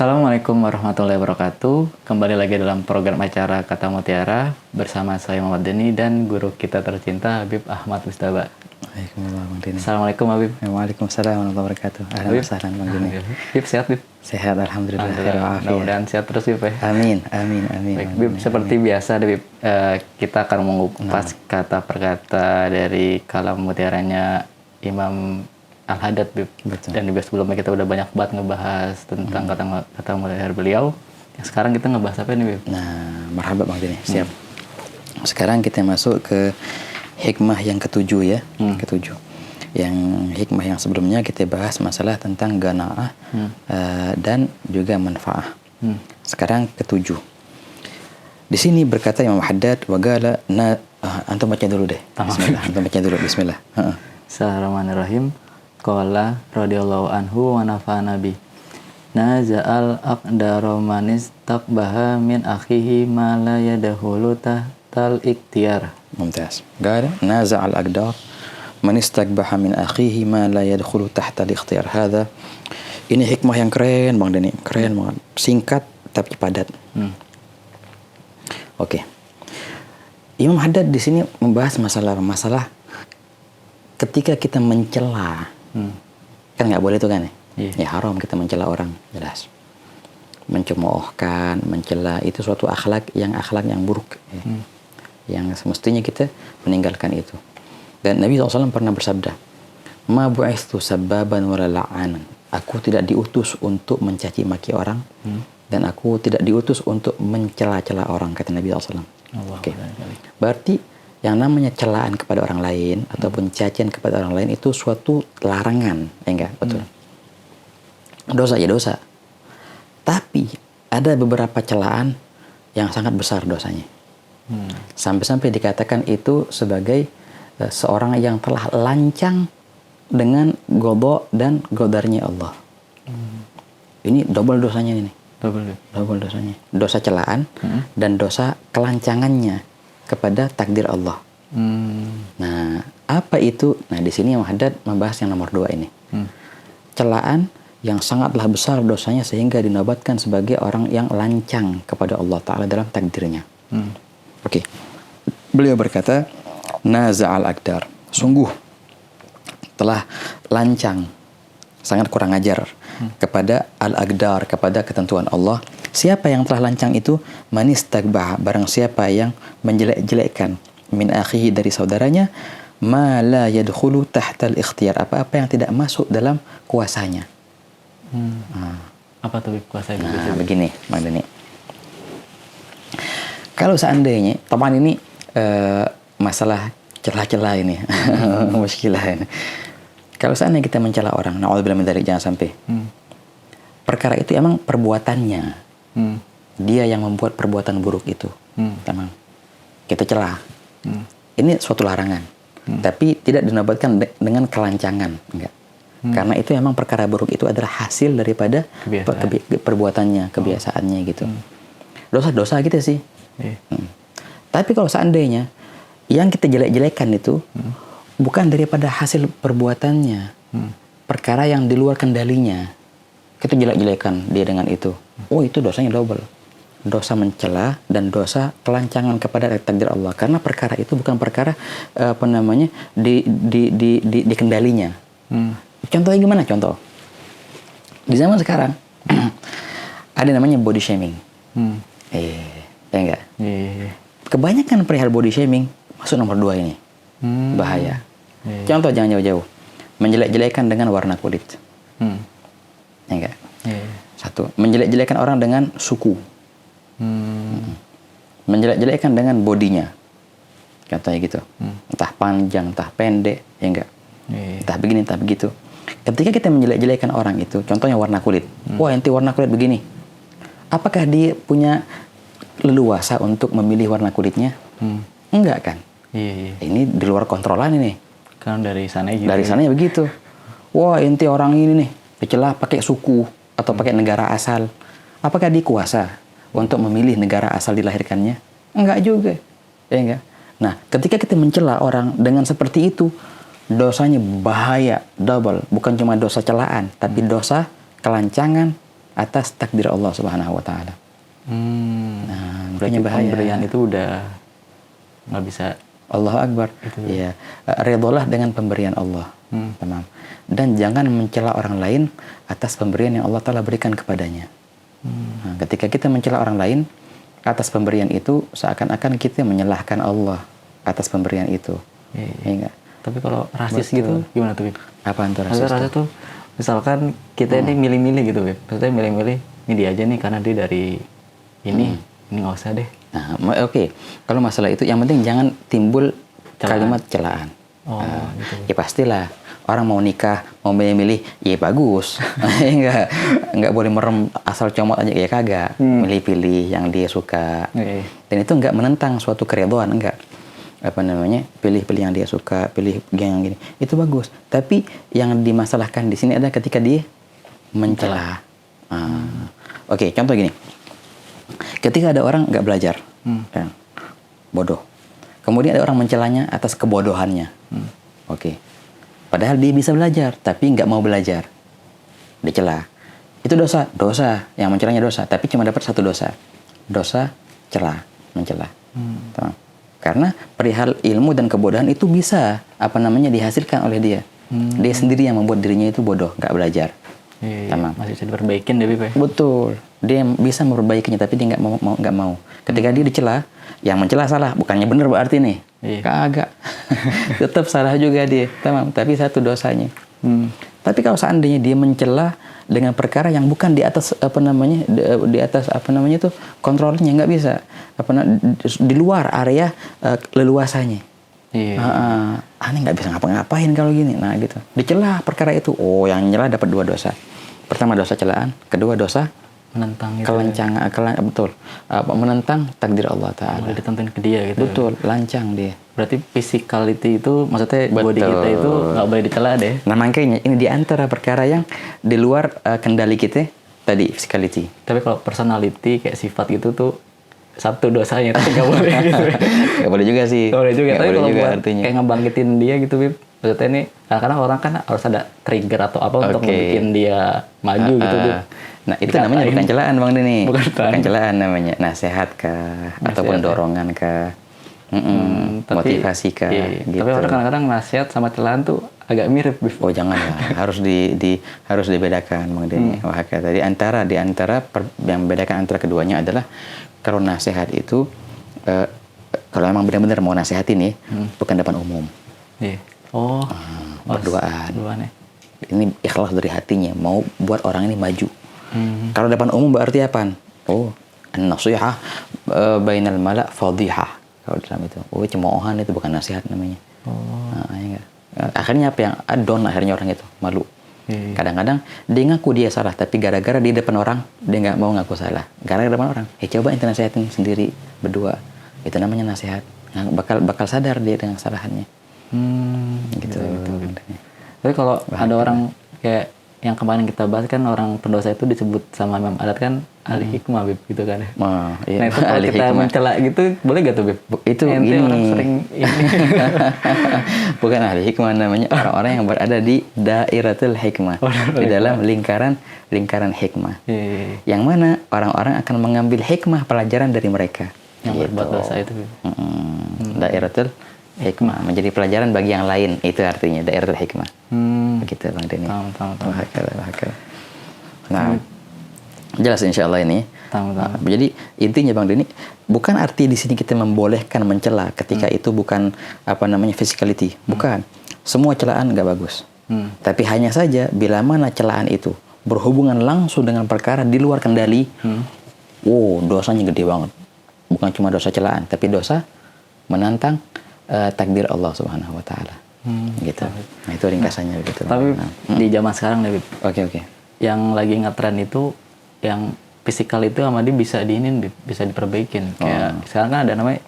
Assalamualaikum warahmatullahi wabarakatuh. Kembali lagi dalam program acara Kata Mutiara bersama saya Muhammad Deni dan guru kita tercinta Habib Ahmad Mustaba. Assalamualaikum Habib. Waalaikumsalam warahmatullahi wabarakatuh. Ahlan wa sahlan Bang Deni. Habib sehat Habib? Sehat alhamdulillah. Mudah-mudahan sehat terus Habib ya. Amin. Baik Habib, seperti biasa Habib, kita akan mengupas kata per kata dari kalam mutiaranya Imam Al-Haddad Bib. Dan di sebelumnya kita udah banyak banget ngebahas tentang kata mutiara beliau. Yang sekarang kita ngebahas apa nih Bib? Nah, marhaban Bang Deni. Siap. Sekarang kita masuk ke hikmah yang ketujuh ya. Ketujuh. Yang hikmah yang sebelumnya kita bahas masalah tentang gana'ah dan juga manfaah. Sekarang ketujuh. Di sini berkata Imam Haddad wagala antum baca dulu deh. Bismillah. Antum baca dulu. Bismillah. Bismillahirrahmanirrahim. Qala radhiyallahu anhu wa nafa'ana bi. Naza'al aqdaru man istaqbaha min akhihi ma la yadkhulu tahtal ikhtiyar. Mumtaz. Qala naza'al aqdar man istaqbaha min akhihi ma la yadkhulu tahtal ikhtiyar. Hadza ini hikmah yang keren Bang Deni. Keren banget. Singkat tapi padat. Oke. Imam Haddad di sini membahas masalah ketika kita mencela. Kan nggak boleh tuh kan ya? Ya haram kita mencela orang, jelas. Mencemoohkan, mencela itu suatu akhlak yang buruk ya. Yang semestinya kita meninggalkan itu. Dan Nabi SAW pernah bersabda, ma bu'istu sabbaban wala la'anan. Aku tidak diutus untuk mencaci maki orang dan aku tidak diutus untuk mencela-cela orang, kata Nabi SAW. Oke. Berarti yang namanya celaan kepada orang lain ataupun cacian kepada orang lain itu suatu larangan, ya enggak? Betul. Dosa ya dosa. Tapi ada beberapa celaan yang sangat besar dosanya. Sampai-sampai dikatakan itu sebagai seorang yang telah lancang dengan godok dan godarnya Allah. Ini double dosanya ini. Double dosanya. Dosa celaan dan dosa kelancangannya kepada takdir Allah. Nah, apa itu? Nah, di sini Imam Haddad membahas yang nomor 2 ini. Celaan yang sangatlah besar dosanya sehingga dinobatkan sebagai orang yang lancang kepada Allah Ta'ala dalam takdirnya. Oke. Beliau berkata, naza'al aqdar. Sungguh telah lancang, sangat kurang ajar kepada al-aqdar, kepada ketentuan Allah. Siapa yang telah lancang itu? Manistagba, barang siapa yang menjelek-jelekkan min akhihi, dari saudaranya, ma la yadkhulu tahtal ikhtiyar, apa-apa yang tidak masuk dalam kuasanya. Apa tuh kuasa? Nah, begini Bang Deni. Kalau seandainya, teman ini masalah celah-celah ini, muskilah ini. Kalau seandainya kita mencela orang, na'udzubillah min dzalik, jangan sampai. Perkara itu emang perbuatannya. Dia yang membuat perbuatan buruk itu. Tamam. Kita celah. Ini suatu larangan. Tapi tidak dinobatkan dengan kelancangan, enggak. Karena itu emang perkara buruk itu adalah hasil daripada perbuatannya, kebiasaannya gitu. Dosa-dosa gitu sih. Tapi kalau seandainya yang kita jelek-jelekan itu bukan daripada hasil perbuatannya, perkara yang di luar kendalinya, kita jelek-jelekan dia dengan itu. Oh, itu dosanya double. Dosa mencela dan dosa kelancangan kepada takdir Allah. Karena perkara itu bukan perkara di kendalinya. Contohnya gimana? Contoh. Di zaman sekarang ada namanya body shaming. Ya enggak? Kebanyakan perihal body shaming masuk nomor 2 ini. Bahaya. Contoh jangan jauh-jauh. Menjelek-jelekan dengan warna kulit. Ya enggak? Satu, menjelek-jelekan orang dengan suku. Menjelek-jelekan dengan bodinya. Contohnya gitu. Entah panjang, entah pendek, ya enggak? Entah begini, entah begitu. Ketika kita menjelek-jelekan orang itu, contohnya warna kulit. Wah, ente warna kulit begini. Apakah dia punya leluasa untuk memilih warna kulitnya? Enggak kan? Ini di luar kontrolan ini. Kan dari sana gitu. Dari sananya begitu. Wah, ente orang ini nih dicela pakai suku atau pakai negara asal. Apakah dia kuasa untuk memilih negara asal dilahirkannya? Enggak juga. Ya enggak? Nah, ketika kita mencela orang dengan seperti itu, dosanya bahaya, double. Bukan cuma dosa celaan, tapi dosa kelancangan atas takdir Allah Subhanahu wa taala. Nah, makanya bahaya. Pemberian itu udah nggak bisa. Allahu Akbar. Iya. Ridholah dengan pemberian Allah. Tamam. Dan jangan mencela orang lain atas pemberian yang Allah Ta'ala berikan kepadanya. Nah, ketika kita mencela orang lain atas pemberian itu, seakan-akan kita menyalahkan Allah atas pemberian itu. Iya. Tapi kalau rasis gitu gimana tuh, Bib? Apaan tuh rasis? Rasis tuh misalkan kita ini milih-milih gitu, Bib. Maksudnya milih-milih, ini dia aja nih karena dia dari ini nggak usah deh. Nah, oke. Kalau masalah itu, yang penting jangan timbul kalimat celaan. Gitu. Ya pastilah. Orang mau nikah, mau milih-milih, ya bagus. Nggak boleh merem asal comot aja, ya kagak. Milih-pilih yang dia suka. Dan itu nggak menentang suatu keridhaan, enggak. Pilih-pilih yang dia suka, pilih yang gini. Itu bagus. Tapi yang dimasalahkan di sini adalah ketika dia mencela. Oke, contoh gini. Ketika ada orang nggak belajar, bodoh. Kemudian ada orang mencelanya atas kebodohannya. Oke. Padahal dia bisa belajar, tapi nggak mau belajar. Dicela. Itu dosa. Yang mencelanya dosa. Tapi cuma dapat satu dosa. Dosa cela, mencela. Karena perihal ilmu dan kebodohan itu bisa dihasilkan oleh dia. Dia sendiri yang membuat dirinya itu bodoh, nggak belajar. Masih bisa diperbaikin deh, Bib. Betul. Dia bisa memperbaikinya, tapi dia nggak mau. Ketika dia dicela, yang mencela salah, bukannya benar berarti nih. Kagak. Tetap salah juga dia. Tapi satu dosanya. Tapi kalau seandainya dia mencela dengan perkara yang bukan di atas kontrolnya, nggak bisa. Di luar area leluasanya. Aneh nggak bisa ngapa-ngapain kalau gini. Nah gitu. Dicela perkara itu. Yang nyela dapat 2 dosa. Pertama dosa celaan, kedua dosa menentang gitu. Betul. Menentang takdir Allah Ta'ala. Udah ditentuin ke dia gitu. Betul, lancang dia. Berarti physicality itu maksudnya body kita itu nggak boleh dicela deh. Nah makanya ini di antara perkara yang di luar kendali kita tadi, physicality. Tapi kalau personality kayak sifat gitu tuh satu dosanya, tapi nggak boleh gitu. Nggak boleh juga sih. Nggak boleh juga. Tapi kalau buat artinya kayak ngebangkitin dia gitu, Bib. Maksudnya ini kadang-kadang orang kan harus ada trigger atau apa untuk bikin dia maju gitu, Bib. Nah itu namanya bukan celaan Bang Deni. Bukan celaan namanya. Nasihat kah? Ataupun dorongan kah? Motivasi kah? Gitu. Tapi orang kadang-kadang nasihat sama celaan tuh agak mirip, Bib. Oh jangan lah. harus dibedakan Bang Deni. Wah tadi di antara yang membedakan antara keduanya adalah kalau nasihat itu kalau emang benar-benar mau nasihatin nih, bukan depan umum. Berduaan. Ini ikhlas dari hatinya, mau buat orang ini maju. Kalau depan umum berarti apa? An-nasihah bainal mala' fadhihah. Kalau dalam itu, cemoohan itu bukan nasihat namanya. Akhirnya apa yang adon akhirnya orang itu malu. Kadang-kadang dia ngaku dia salah, tapi gara-gara di depan orang dia nggak mau ngaku salah. Gara-gara depan orang, coba ente nasihatin sendiri berdua. Itu namanya nasihat. Bakal sadar dia dengan kesalahannya. Gitu. Tapi kalau ada orang kayak yang kemarin kita bahas kan, orang pendosa itu disebut sama Imam Adat kan ahli hikmah, Bib, gitu kan ya. Nah itu kalau kita mencela gitu boleh gak tuh, Bib? Itu gini. Orang sering ini. Bukan ahli hikmah namanya, orang-orang yang berada di dairatul hikmah. Di dalam lingkaran hikmah. Yang mana orang-orang akan mengambil hikmah pelajaran dari mereka. Yang berbuat dosa itu, Bib. Dairatul hikmah menjadi pelajaran bagi yang lain, itu artinya dairatul hikmah. Begitu Bang Deni. Nah, jelas insyaallah ini. Jadi intinya Bang Deni, bukan arti di sini kita membolehkan mencela ketika itu bukan physicality, bukan. Semua celaan nggak bagus. Tapi hanya saja bila mana celaan itu berhubungan langsung dengan perkara di luar kendali, dosanya gede banget. Bukan cuma dosa celaan, tapi dosa menantang takdir Allah Subhanahu wa taala. Gitu. Nah, itu ringkasannya gitu. Tapi di zaman sekarang nih, Bib. Oke. Yang lagi ngetren itu yang fisikal itu sama dia bisa bisa diperbaikin. Kayak sekarang kan ada namanya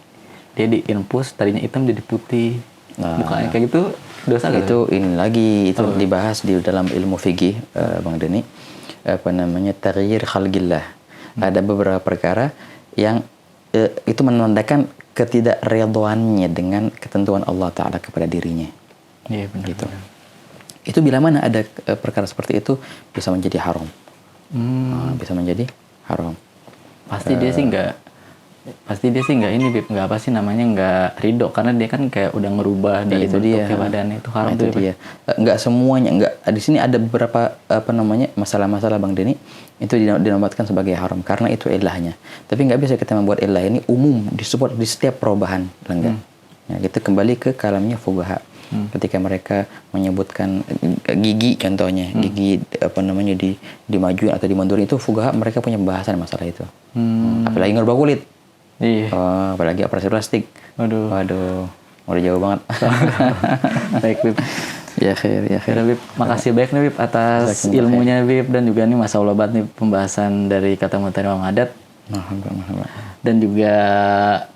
dia diinfus, tadinya hitam jadi putih. Mukanya kayak gitu dosa gak? Itu ini lagi itu dibahas di dalam ilmu fikih, Bang Deni. Taghyir khalqillah. Ada beberapa perkara yang itu menandakan ketidakridhoannya dengan ketentuan Allah Ta'ala kepada dirinya. Iya benar. Gitu. Itu bila mana ada perkara seperti itu bisa menjadi haram. bisa menjadi haram. Pasti dia sih nggak ini Bib, nggak apa sih namanya, nggak ridho karena dia kan kayak udah ngerubah dari itu dia bentuknya badan itu haram itu tuh, dia. Nggak semuanya, nggak, di sini ada beberapa masalah-masalah Bang Denny itu dinobatkan sebagai haram karena itu ilahnya, tapi nggak bisa kita membuat ilah ini umum disupport di setiap perubahan, enggak. Ya, kita kembali ke kalamnya fuqaha ketika mereka menyebutkan gigi contohnya, gigi dimajuin atau dimundurin, itu fuqaha mereka punya pembahasan masalah itu. Apalagi ngerubah kulit. Iya. Apalagi operasi plastik. Waduh, udah jauh banget. Baik Bib. Ya khair. Bib, makasih banyak nih Bib atas ilmunya Bib, dan juga nih Masya Allah banget nih pembahasan dari kata Mutiara Imam Adat. Alhamdulillah. Dan juga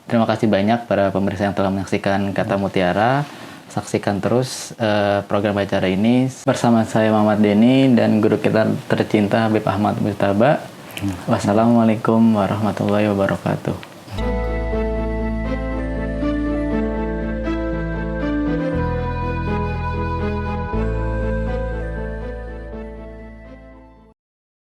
terima kasih banyak para pemirsa yang telah menyaksikan Kata Mutiara. Saksikan terus program acara ini bersama saya Muhammad Denny dan guru kita tercinta Habib Ahmad Mujtaba. Wassalamualaikum warahmatullahi wabarakatuh.